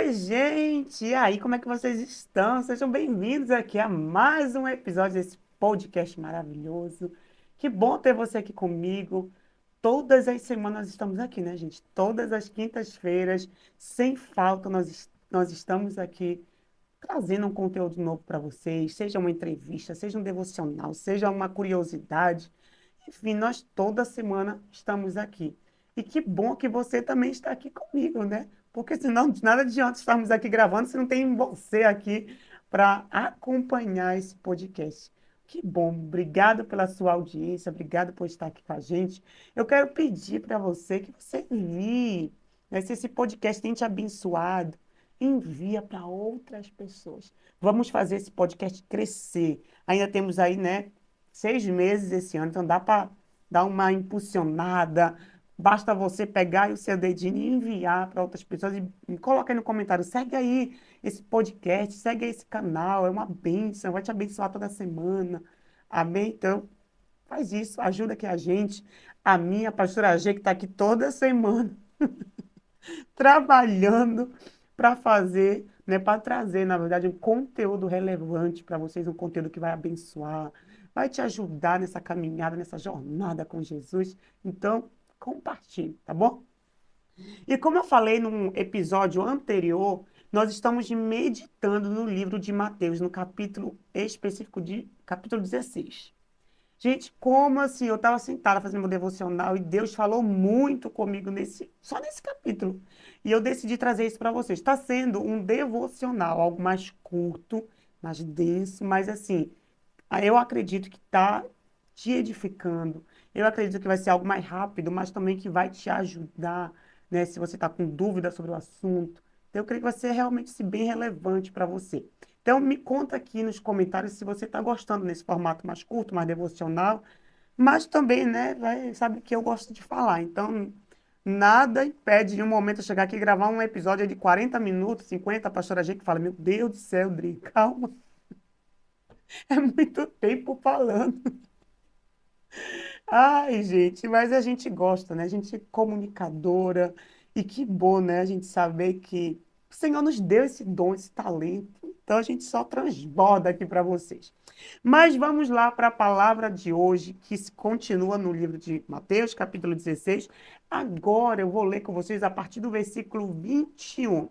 Oi, gente! E aí, como é que vocês estão? Sejam bem-vindos aqui a mais um episódio desse podcast maravilhoso. Que bom ter você aqui comigo. Todas as semanas estamos aqui, né, gente? Todas as quintas-feiras, sem falta, nós estamos aqui trazendo um conteúdo novo para vocês, seja uma entrevista, seja um devocional, seja uma curiosidade. Enfim, nós toda semana estamos aqui. E que bom que você também está aqui comigo, né? Porque senão de nada adianta estarmos aqui gravando se não tem você aqui para acompanhar esse podcast. Que bom, obrigado pela sua audiência, obrigado por estar aqui com a gente. Eu quero pedir para você que você envie, né, se esse podcast tem te abençoado, envia para outras pessoas. Vamos fazer esse podcast crescer. Ainda temos aí, né, 6 meses esse ano, então dá para dar uma impulsionada. Basta você pegar o seu dedinho e enviar para outras pessoas e coloca aí no comentário, segue aí esse podcast, segue aí esse canal, é uma bênção, vai te abençoar toda semana. Amém? Então, faz isso, ajuda aqui a minha pastora G, que está aqui toda semana, trabalhando para fazer, né, para trazer, na verdade, um conteúdo relevante para vocês, um conteúdo que vai abençoar, vai te ajudar nessa caminhada, nessa jornada com Jesus. Então, compartilhe, tá bom? E como eu falei num episódio anterior, nós estamos meditando no livro de Mateus, no capítulo específico de capítulo 16. Gente, como assim? Eu estava sentada fazendo meu devocional e Deus falou muito comigo só nesse capítulo. E eu decidi trazer isso para vocês. Está sendo um devocional, algo mais curto, mais denso, mas assim, eu acredito que está te edificando. Eu acredito que vai ser algo mais rápido, mas também que vai te ajudar, né? Se você está com dúvida sobre o assunto. Então, eu creio que vai ser realmente assim, bem relevante para você. Então, me conta aqui nos comentários se você está gostando nesse formato mais curto, mais devocional, mas também, né, sabe que eu gosto de falar. Então, nada impede de um momento eu chegar aqui e gravar um episódio de 40 minutos, 50, a pastora G que fala, meu Deus do céu, Dri, calma, é muito tempo falando. Ai, gente, mas a gente gosta, né? A gente é comunicadora e que bom, né? A gente saber que o Senhor nos deu esse dom, esse talento. Então a gente só transborda aqui para vocês. Mas vamos lá para a palavra de hoje, que se continua no livro de Mateus, capítulo 16. Agora eu vou ler com vocês a partir do versículo 21,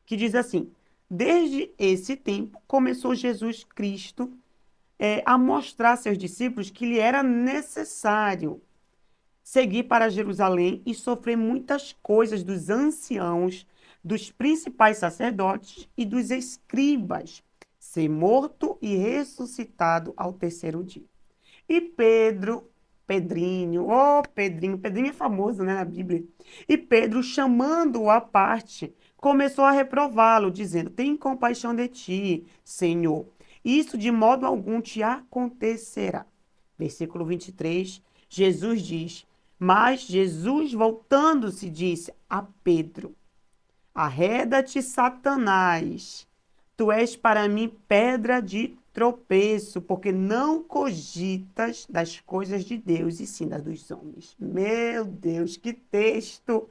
que diz assim: Desde esse tempo começou Jesus Cristo a mostrar a seus discípulos que lhe era necessário seguir para Jerusalém e sofrer muitas coisas dos anciãos, dos principais sacerdotes e dos escribas, ser morto e ressuscitado ao terceiro dia. E Pedrinho é famoso, né, na Bíblia. E Pedro, chamando-o à parte, começou a reprová-lo, dizendo: Tem compaixão de ti, Senhor. Isso de modo algum te acontecerá. Versículo 23, Jesus diz: Mas Jesus, voltando-se, disse a Pedro: Arreda-te, Satanás. Tu és para mim pedra de tropeço, porque não cogitas das coisas de Deus e sim das dos homens. Meu Deus, que texto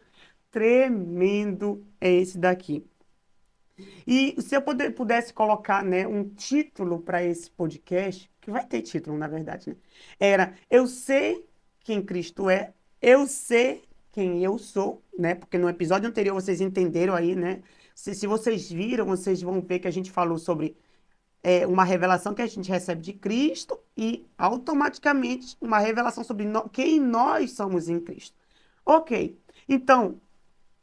tremendo é esse daqui. E se eu pudesse colocar, né, um título para esse podcast, que vai ter título, na verdade, né? Era Eu sei quem Cristo é, eu sei quem eu sou, né? Porque no episódio anterior vocês entenderam aí, né? Se vocês viram, vocês vão ver que a gente falou sobre uma revelação que a gente recebe de Cristo e automaticamente uma revelação sobre quem nós somos em Cristo. Ok, então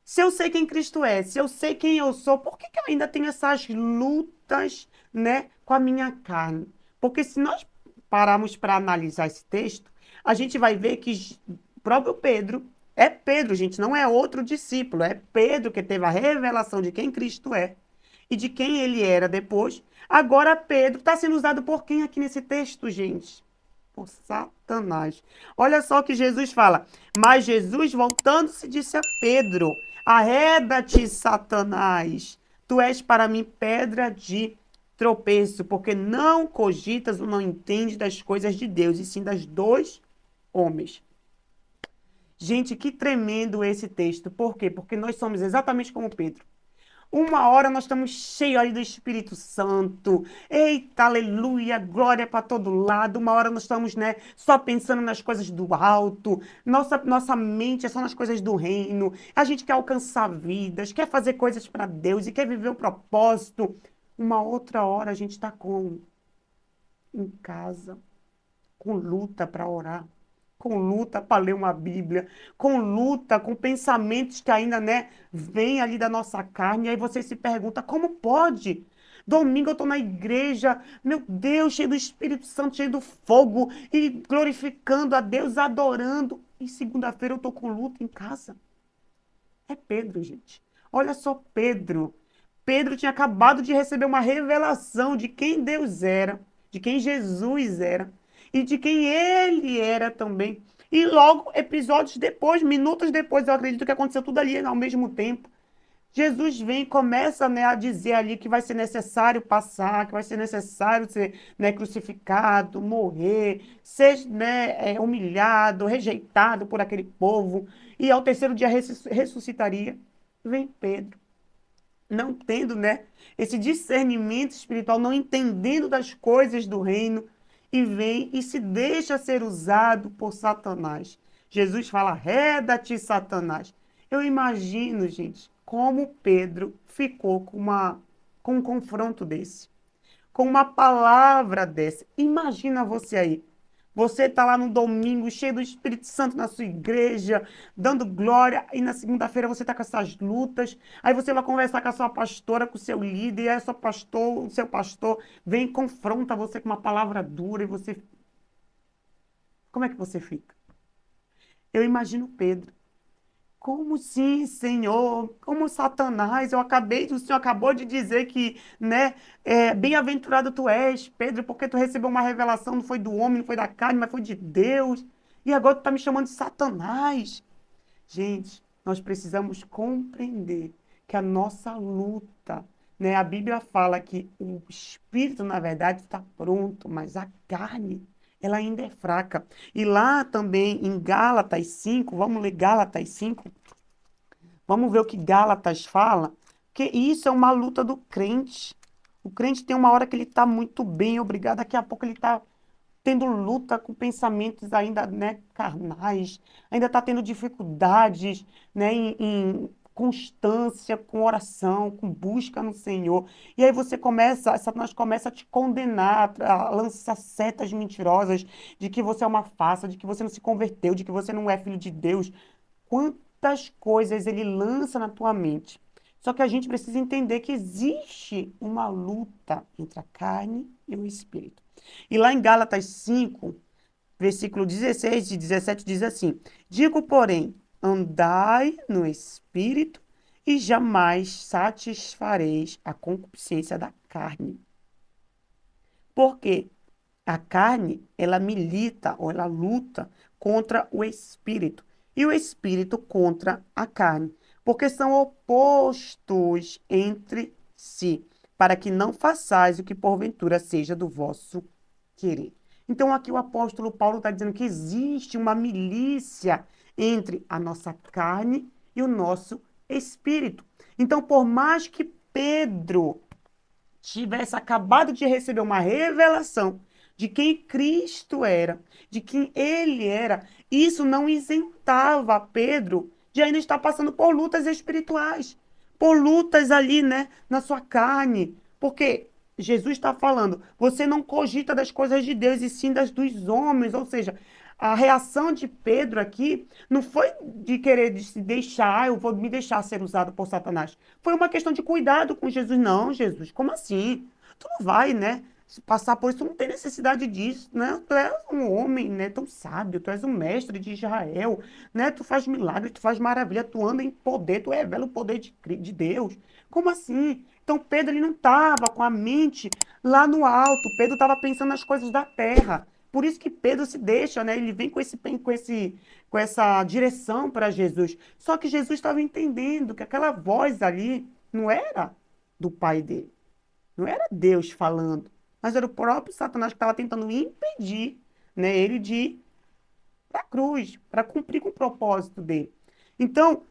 se eu sei quem Cristo é, se eu sei quem eu sou, por que que eu ainda tenho essas lutas, né, com a minha carne? Porque se nós pararmos para analisar esse texto, a gente vai ver que o próprio Pedro, é Pedro, gente, não é outro discípulo, é Pedro que teve a revelação de quem Cristo é e de quem ele era depois. Agora Pedro está sendo usado por quem aqui nesse texto, gente? Por Satanás. Olha só o que Jesus fala. Mas Jesus, voltando-se, disse a Pedro: Arreda-te, Satanás. Tu és para mim pedra de tropeço, porque não cogitas ou não entendes das coisas de Deus, e sim das dos homens. Gente, que tremendo esse texto. Por quê? Porque nós somos exatamente como Pedro. Uma hora nós estamos cheios ali do Espírito Santo. Eita, aleluia, glória para todo lado. Uma hora nós estamos, né, só pensando nas coisas do alto. Nossa mente é só nas coisas do reino. A gente quer alcançar vidas, quer fazer coisas para Deus e quer viver o propósito. Uma outra hora a gente está com em casa, com luta para orar, com luta para ler uma Bíblia, com luta, com pensamentos que ainda, né, vêm ali da nossa carne, e aí você se pergunta, como pode? Domingo eu estou na igreja, meu Deus, cheio do Espírito Santo, cheio do fogo, e glorificando a Deus, adorando, e segunda-feira eu estou com luta em casa. É Pedro, gente. Olha só Pedro. Pedro tinha acabado de receber uma revelação de quem Deus era, de quem Jesus era e de quem ele era também. E logo, episódios depois, minutos depois, eu acredito que aconteceu tudo ali ao mesmo tempo. Jesus vem e começa, né, a dizer ali que vai ser necessário passar, que vai ser necessário ser, né, crucificado, morrer, ser, né, humilhado, rejeitado por aquele povo, e ao terceiro dia ressuscitaria. Vem Pedro, não tendo, né, esse discernimento espiritual, não entendendo das coisas do reino, e vem e se deixa ser usado por Satanás. Jesus fala: reda-te, Satanás. Eu imagino, gente, como Pedro ficou com um confronto desse, com uma palavra dessa. Imagina você aí. Você está lá no domingo, cheio do Espírito Santo na sua igreja, dando glória, e na segunda-feira você está com essas lutas. Aí você vai conversar com a sua pastora, com o seu líder, e aí o seu pastor vem e confronta você com uma palavra dura, e você. Como é que você fica? Eu imagino Pedro. Como sim, Senhor? Como Satanás? O Senhor acabou de dizer que, né, bem-aventurado tu és, Pedro, porque tu recebeu uma revelação, não foi do homem, não foi da carne, mas foi de Deus. E agora tu está me chamando de Satanás. Gente, nós precisamos compreender que a nossa luta, né, a Bíblia fala que o espírito, na verdade, está pronto, mas a carne, ela ainda é fraca. E lá também em Gálatas 5, vamos ler Gálatas 5. Vamos ver o que Gálatas fala, que isso é uma luta do crente. O crente tem uma hora que ele está muito bem, obrigado, daqui a pouco ele está tendo luta com pensamentos ainda, né, carnais, ainda está tendo dificuldades, né, em constância, com oração, com busca no Senhor. E aí Satanás começa a te condenar, a lançar setas mentirosas de que você é uma farsa, de que você não se converteu, de que você não é filho de Deus. Quantas coisas ele lança na tua mente. Só que a gente precisa entender que existe uma luta entre a carne e o espírito. E lá em Gálatas 5, versículo 16 e 17 diz assim: digo, porém, andai no espírito e jamais satisfareis a concupiscência da carne. Porque a carne, ela milita ou ela luta contra o espírito e o espírito contra a carne, porque são opostos entre si, para que não façais o que porventura seja do vosso querer. Então aqui o apóstolo Paulo está dizendo que existe uma milícia entre a nossa carne e o nosso espírito. Então, por mais que Pedro tivesse acabado de receber uma revelação de quem Cristo era, de quem ele era, isso não isentava Pedro de ainda estar passando por lutas espirituais, por lutas ali, né, na sua carne, porque Jesus está falando, você não cogita das coisas de Deus e sim das dos homens, ou seja, a reação de Pedro aqui não foi de querer de se deixar, eu vou me deixar ser usado por Satanás. Foi uma questão de cuidado com Jesus. Não, Jesus, como assim? Tu não vai, né? Se passar por isso, tu não tem necessidade disso, né? Tu és um homem, né? Tão sábio, tu és um mestre de Israel, né? Tu faz milagre, tu faz maravilha, tu anda em poder, tu revela o poder de Deus. Como assim? Então Pedro ele não estava com a mente lá no alto. Pedro estava pensando nas coisas da terra. Por isso que Pedro se deixa, né? Ele vem com essa direção para Jesus. Só que Jesus estava entendendo que aquela voz ali não era do pai dele. Não era Deus falando, mas era o próprio Satanás que estava tentando impedir, né, ele de ir para a cruz, para cumprir com o propósito dele. Então,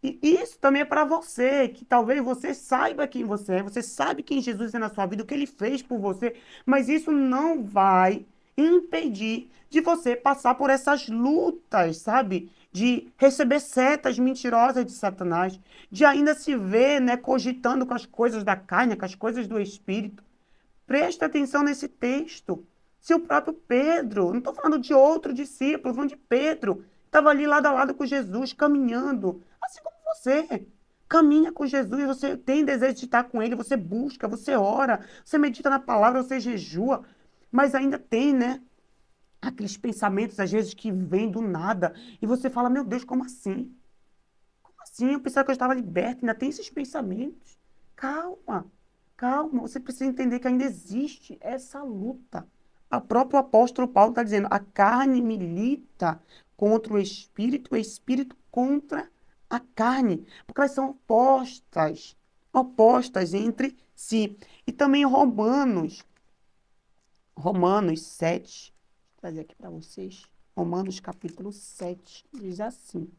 E isso também é para você, que talvez você saiba quem você sabe quem Jesus é na sua vida, o que ele fez por você, mas isso não vai impedir de você passar por essas lutas, sabe? De receber setas mentirosas de Satanás, de ainda se ver, né, cogitando com as coisas da carne, com as coisas do espírito. Presta atenção nesse texto. Se o próprio Pedro, não estou falando de outro discípulo, estou falando de Pedro, estava ali lado a lado com Jesus, caminhando, assim como você. Caminha com Jesus, você tem desejo de estar com ele, você busca, você ora, você medita na palavra, você jejua, mas ainda tem, né, aqueles pensamentos, às vezes, que vêm do nada, e você fala, meu Deus, como assim? Como assim? Eu pensava que eu estava liberta, ainda tem esses pensamentos. Calma, calma. Você precisa entender que ainda existe essa luta. O próprio apóstolo Paulo está dizendo, a carne milita contra o espírito contra a carne, porque elas são opostas, opostas entre si. E também Romanos 7, vou trazer aqui para vocês, Romanos capítulo 7, diz assim,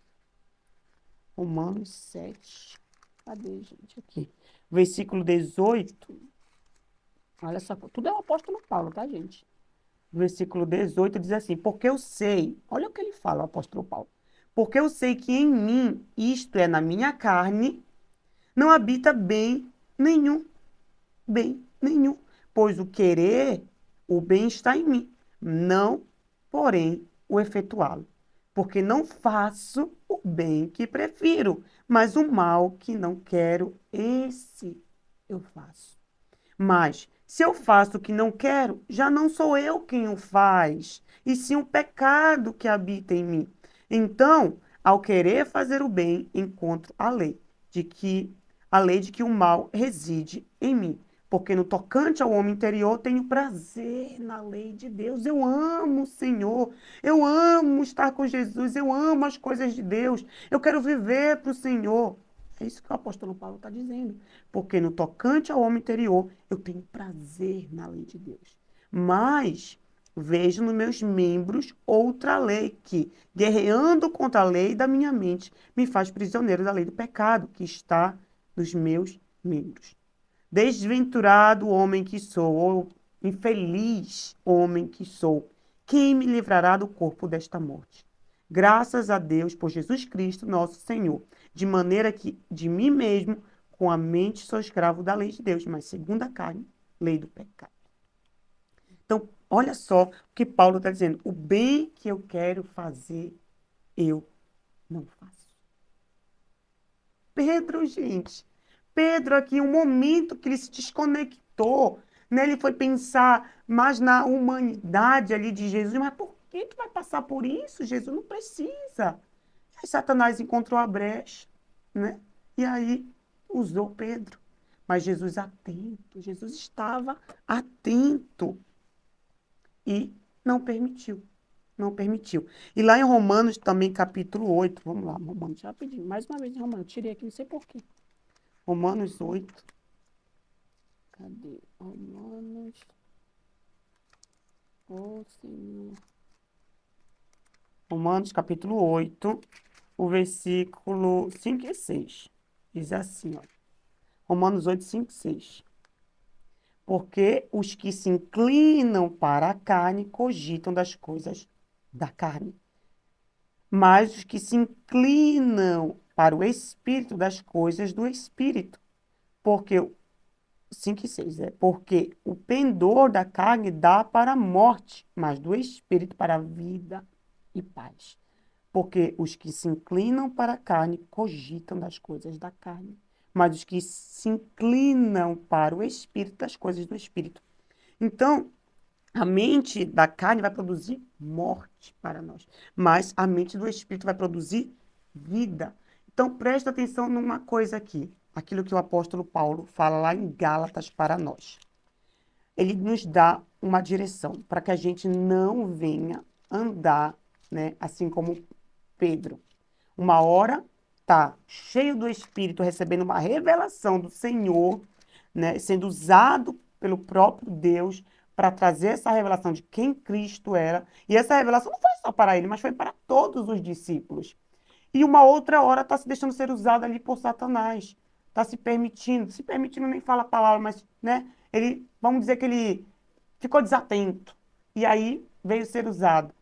Romanos 7. Cadê, gente? Aqui. Versículo 18. Olha só, tudo é o apóstolo Paulo, tá, gente? Versículo 18 diz assim: porque eu sei, olha o que ele fala, o apóstolo Paulo. Porque eu sei que em mim, isto é, na minha carne, não habita nenhum, bem nenhum. Pois o querer, o bem está em mim, não, porém, o efetuá-lo. Porque não faço o bem que prefiro, mas o mal que não quero, esse eu faço. Mas, se eu faço o que não quero, já não sou eu quem o faz, e sim o pecado que habita em mim. Então, ao querer fazer o bem, encontro a lei de que o mal reside em mim. Porque no tocante ao homem interior, tenho prazer na lei de Deus. Eu amo o Senhor, eu amo estar com Jesus, eu amo as coisas de Deus, eu quero viver para o Senhor. É isso que o apóstolo Paulo está dizendo. Porque no tocante ao homem interior, eu tenho prazer na lei de Deus. Mas vejo nos meus membros outra lei que, guerreando contra a lei da minha mente, me faz prisioneiro da lei do pecado que está nos meus membros. Desventurado homem que sou, ou infeliz homem que sou, quem me livrará do corpo desta morte? Graças a Deus por Jesus Cristo, nosso Senhor, de maneira que de mim mesmo, com a mente, sou escravo da lei de Deus, mas segundo a carne, lei do pecado. Então, olha só o que Paulo está dizendo. O bem que eu quero fazer, eu não faço. Pedro, gente. Pedro aqui, um momento que ele se desconectou, né? Ele foi pensar mais na humanidade ali de Jesus. Mas por que tu vai passar por isso? Jesus não precisa. Aí Satanás encontrou a brecha, né? E aí usou Pedro. Mas Jesus atento, Jesus estava atento e não permitiu. Não permitiu. E lá em Romanos também, capítulo 8, vamos lá, Romanos, já pedi, mais uma vez em Romanos, tirei aqui, não sei por quê. Romanos 8. Cadê? Romanos. Oh, Senhor. Romanos, capítulo 8, o versículo 5 e 6. Diz assim, ó. Romanos 8, 5 e 6. Porque os que se inclinam para a carne cogitam das coisas da carne, mas os que se inclinam para o espírito das coisas do espírito. Porque 5 e 6, porque o pendor da carne dá para a morte, mas do espírito para a vida e paz. Porque os que se inclinam para a carne cogitam das coisas da carne, mas os que se inclinam para o espírito, das coisas do espírito. Então, a mente da carne vai produzir morte para nós, mas a mente do espírito vai produzir vida. Então, presta atenção numa coisa aqui, aquilo que o apóstolo Paulo fala lá em Gálatas para nós. Ele nos dá uma direção para que a gente não venha andar, né, assim como Pedro. Uma hora tá cheio do Espírito, recebendo uma revelação do Senhor, né, sendo usado pelo próprio Deus para trazer essa revelação de quem Cristo era. E essa revelação não foi só para ele, mas foi para todos os discípulos. E uma outra hora está se deixando ser usado ali por Satanás. Está se permitindo nem fala a palavra, mas, né? Ele, vamos dizer que ele ficou desatento. E aí veio ser usado.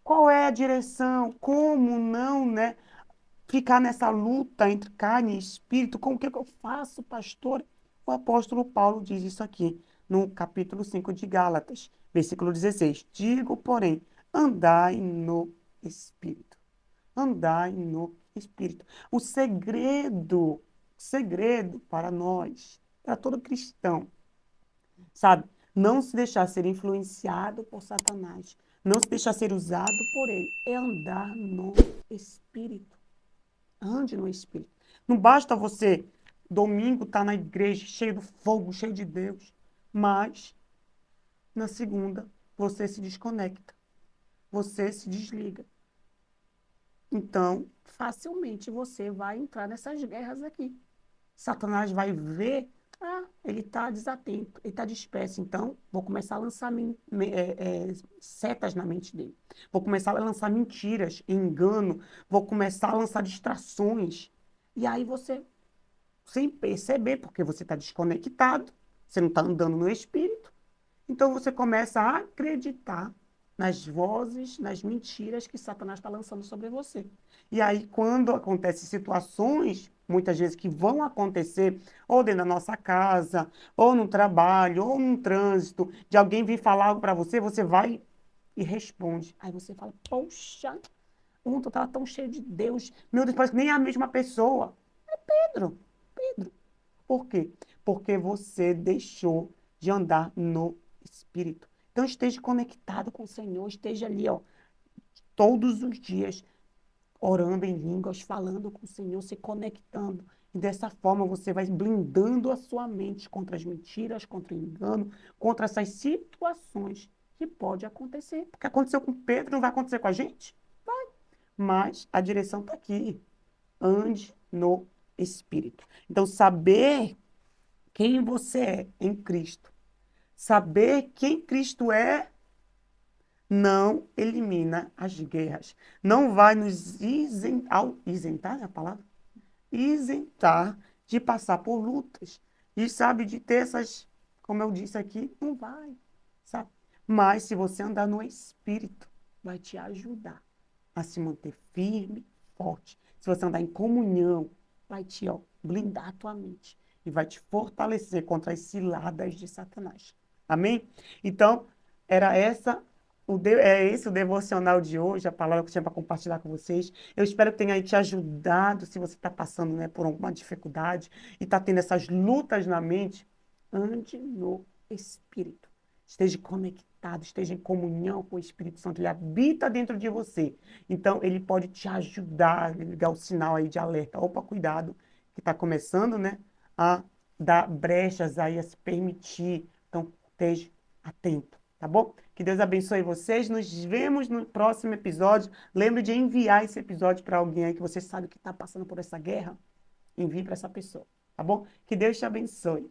Qual é a direção? Como não, né? Ficar nessa luta entre carne e espírito? Como que eu faço, pastor? O apóstolo Paulo diz isso aqui, no capítulo 5 de Gálatas, versículo 16. Digo, porém, andai no espírito. Andai no espírito. O segredo para nós, para todo cristão, sabe? Não se deixar ser influenciado por Satanás, não se deixar ser usado por ele, é andar no espírito. Ande no espírito. Não basta você, domingo, estar na igreja, cheio do fogo, cheio de Deus, mas na segunda você se desconecta, você se desliga. Então, facilmente você vai entrar nessas guerras aqui. Satanás vai ver, ele está desatento, ele está disperso. Então, vou começar a lançar setas na mente dele. Vou começar a lançar mentiras, engano. Vou começar a lançar distrações. E aí você, sem perceber, porque você está desconectado, você não está andando no espírito, então você começa a acreditar nas vozes, nas mentiras que Satanás está lançando sobre você. E aí, quando acontecem situações, muitas vezes que vão acontecer, ou dentro da nossa casa, ou no trabalho, ou no trânsito, de alguém vir falar algo para você, você vai e responde. Aí você fala, poxa, ontem eu estava tão cheio de Deus, meu Deus, parece que nem é a mesma pessoa. É Pedro, Pedro. Por quê? Porque você deixou de andar no Espírito. Então esteja conectado com o Senhor, esteja ali, ó, todos os dias, orando em línguas, falando com o Senhor, se conectando. E dessa forma você vai blindando a sua mente contra as mentiras, contra o engano, contra essas situações que pode acontecer. Porque aconteceu com Pedro, não vai acontecer com a gente? Vai. Mas a direção está aqui. Ande no Espírito. Então, saber quem você é em Cristo. Saber quem Cristo é não elimina as guerras. Não vai nos isentar, é a palavra? Isentar de passar por lutas. E sabe, de ter essas, como eu disse aqui, não vai, sabe? Mas se você andar no Espírito, vai te ajudar a se manter firme, forte. Se você andar em comunhão, vai te, ó, blindar a tua mente e vai te fortalecer contra as ciladas de Satanás. Amém? Então, era essa é esse o devocional de hoje, a palavra que eu tinha para compartilhar com vocês. Eu espero que tenha te ajudado, se você está passando, né, por alguma dificuldade e está tendo essas lutas na mente, ande no Espírito. Esteja conectado, esteja em comunhão com o Espírito Santo. Ele habita dentro de você. Então, ele pode te ajudar, ligar o sinal aí de alerta. Opa, cuidado, que está começando, né, a dar brechas aí, a se permitir. Então, esteja atento, tá bom? Que Deus abençoe vocês. Nos vemos no próximo episódio. Lembre de enviar esse episódio para alguém aí que você sabe que está passando por essa guerra. Envie para essa pessoa, tá bom? Que Deus te abençoe.